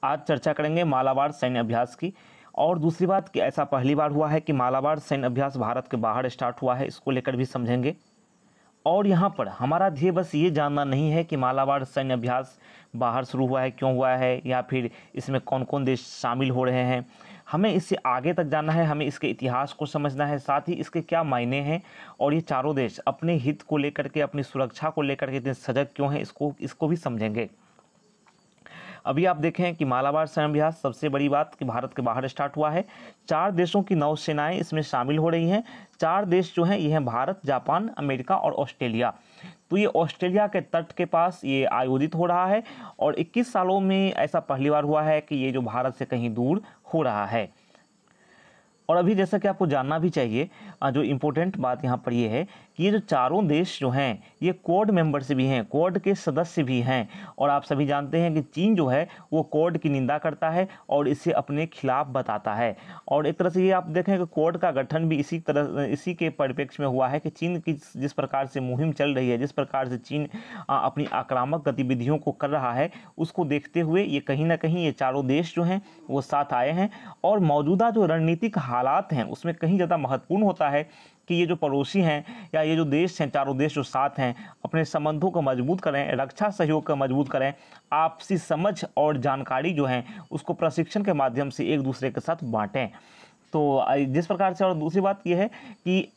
आज चर्चा करेंगे मालाबार सैन्य अभ्यास की। और दूसरी बात कि ऐसा पहली बार हुआ है कि मालाबार सैन्य अभ्यास भारत के बाहर स्टार्ट हुआ है, इसको लेकर भी समझेंगे। और यहाँ पर हमारा ध्येय बस ये जानना नहीं है कि मालाबार सैन्य अभ्यास बाहर शुरू हुआ है, क्यों हुआ है, या फिर इसमें कौन कौन देश शामिल हो रहे हैं। हमें इससे आगे तक जानना है, हमें इसके इतिहास को समझना है, साथ ही इसके क्या मायने हैं और ये चारों देश अपने हित को लेकर के, अपनी सुरक्षा को लेकर के इतने सजग क्यों हैं, इसको भी समझेंगे। अभी आप देखें कि मालाबार सैन्य अभ्यास सबसे बड़ी बात कि भारत के बाहर स्टार्ट हुआ है। 4 देशों की नौसेनाएं इसमें शामिल हो रही हैं। 4 देश जो हैं ये हैं भारत, जापान, अमेरिका और ऑस्ट्रेलिया। तो ये ऑस्ट्रेलिया के तट के पास ये आयोजित हो रहा है और 21 सालों में ऐसा पहली बार हुआ है कि ये जो भारत से कहीं दूर हो रहा है। और अभी जैसा कि आपको जानना भी चाहिए, जो इम्पोर्टेंट बात यहाँ पर ये है कि ये जो चारों देश जो हैं ये क्वाड मेंबर्स भी हैं, क्वाड के सदस्य भी हैं। और आप सभी जानते हैं कि चीन जो है वो क्वाड की निंदा करता है और इसे अपने खिलाफ बताता है। और एक तरह से ये आप देखें कि क्वाड का गठन भी इसी के परिप्रेक्ष्य में हुआ है कि चीन की जिस प्रकार से मुहिम चल रही है, जिस प्रकार से चीन अपनी आक्रामक गतिविधियों को कर रहा है, उसको देखते हुए ये कहीं ना कहीं ये चारों देश जो हैं वो साथ आए हैं। और मौजूदा जो रणनीतिक हालात हैं उसमें कहीं ज़्यादा महत्वपूर्ण होता है कि ये जो पड़ोसी हैं या ये जो देश हैं, चारों देश जो साथ हैं, अपने संबंधों को मजबूत करें, रक्षा सहयोग को मजबूत करें, आपसी समझ और जानकारी जो है उसको प्रशिक्षण के माध्यम से एक दूसरे के साथ बांटें। तो जिस प्रकार से, और दूसरी बात ये है कि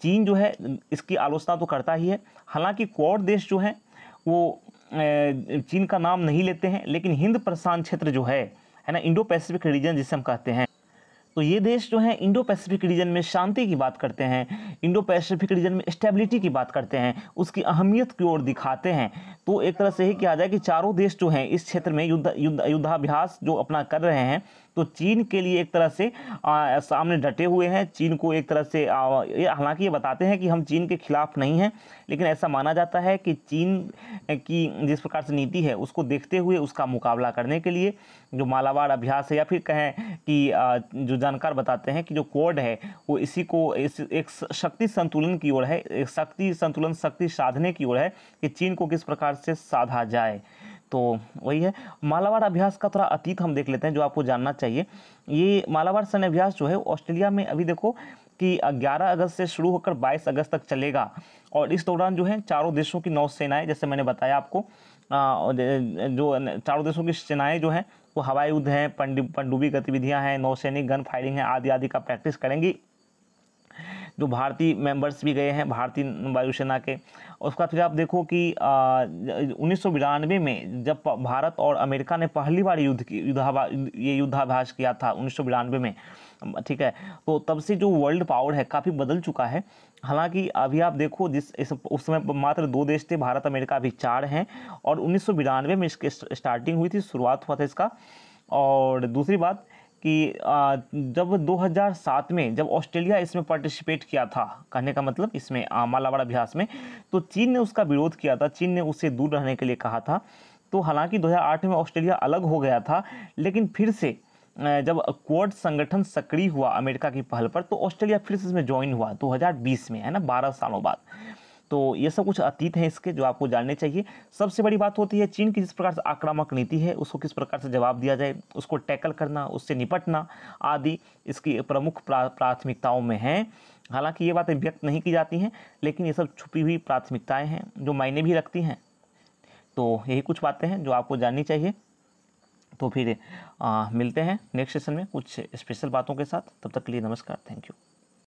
चीन जो है इसकी आलोचना तो करता ही है। हालांकि क्वाड देश जो हैं वो चीन का नाम नहीं लेते हैं, लेकिन हिंद प्रशांत क्षेत्र जो है ना, इंडो पैसिफिक रीजन जिसे हम कहते हैं, तो ये देश जो हैं इंडो पैसिफिक रीजन में शांति की बात करते हैं, इंडो पैसिफिक रीजन में स्टेबिलिटी की बात करते हैं, उसकी अहमियत की ओर दिखाते हैं। तो एक तरह से ही किया जाए कि चारों देश जो हैं इस क्षेत्र में युद्धाभ्यास जो अपना कर रहे हैं, तो चीन के लिए एक तरह से सामने डटे हुए हैं। चीन को एक तरह से हालांकि ये बताते हैं कि हम चीन के खिलाफ नहीं हैं, लेकिन ऐसा माना जाता है कि चीन की जिस प्रकार से नीति है उसको देखते हुए उसका मुकाबला करने के लिए जो मालाबार अभ्यास है, या फिर कहें कि जो जानकार बताते हैं कि जो क्वाड है वो इसी को एक शक्ति संतुलन की ओर है, एक शक्ति साधने की ओर है कि चीन को किस प्रकार से साधा जाए। तो वही है। मालाबार अभ्यास का थोड़ा अतीत हम देख लेते हैं जो आपको जानना चाहिए। ये मालाबार सैन्य अभ्यास जो है ऑस्ट्रेलिया में अभी देखो कि 11 अगस्त से शुरू होकर 22 अगस्त तक चलेगा। और इस दौरान जो है चारों देशों की नौसेनाएं, जैसे मैंने बताया आपको, जो चारों देशों की सेनाएं जो हैं वो हवाई युद्ध हैं, पनडुब्बी गतिविधियां हैं, नौसैनिक गन फायरिंग है, आदि आदि का प्रैक्टिस करेंगी। जो भारतीय मेंबर्स भी गए हैं भारतीय वायुसेना के। उसका फिर आप देखो कि 1992 में जब भारत और अमेरिका ने पहली बार युद्धाभ्यास किया था 1992 में, ठीक है, तो तब से जो वर्ल्ड पावर है काफ़ी बदल चुका है। हालांकि अभी आप देखो उस समय मात्र 2 देश थे, भारत अमेरिका, अभी 4 हैं। और 1992 में इसकी स्टार्टिंग हुई थी, शुरुआत हुआ था इसका। और दूसरी बात कि जब 2007 में जब ऑस्ट्रेलिया इसमें पार्टिसिपेट किया था, कहने का मतलब इसमें मालाबार अभ्यास में, तो चीन ने उसका विरोध किया था, चीन ने उससे दूर रहने के लिए कहा था। तो हालांकि 2008 में ऑस्ट्रेलिया अलग हो गया था, लेकिन फिर से जब क्वाड संगठन सक्रिय हुआ अमेरिका की पहल पर, तो ऑस्ट्रेलिया फिर से इसमें ज्वाइन हुआ 2020 में, है ना, 12 सालों बाद। तो ये सब कुछ अतीत हैं इसके जो आपको जानने चाहिए। सबसे बड़ी बात होती है चीन की जिस प्रकार से आक्रामक नीति है उसको किस प्रकार से जवाब दिया जाए, उसको टैकल करना, उससे निपटना आदि इसकी प्रमुख प्राथमिकताओं में है। हालांकि ये बातें व्यक्त नहीं की जाती हैं, लेकिन ये सब छुपी हुई प्राथमिकताएं हैं जो मायने भी रखती हैं। तो यही कुछ बातें हैं जो आपको जाननी चाहिए। तो फिर मिलते हैं नेक्स्ट सेशन में कुछ स्पेशल बातों के साथ। तब तक के लिए नमस्कार, थैंक यू।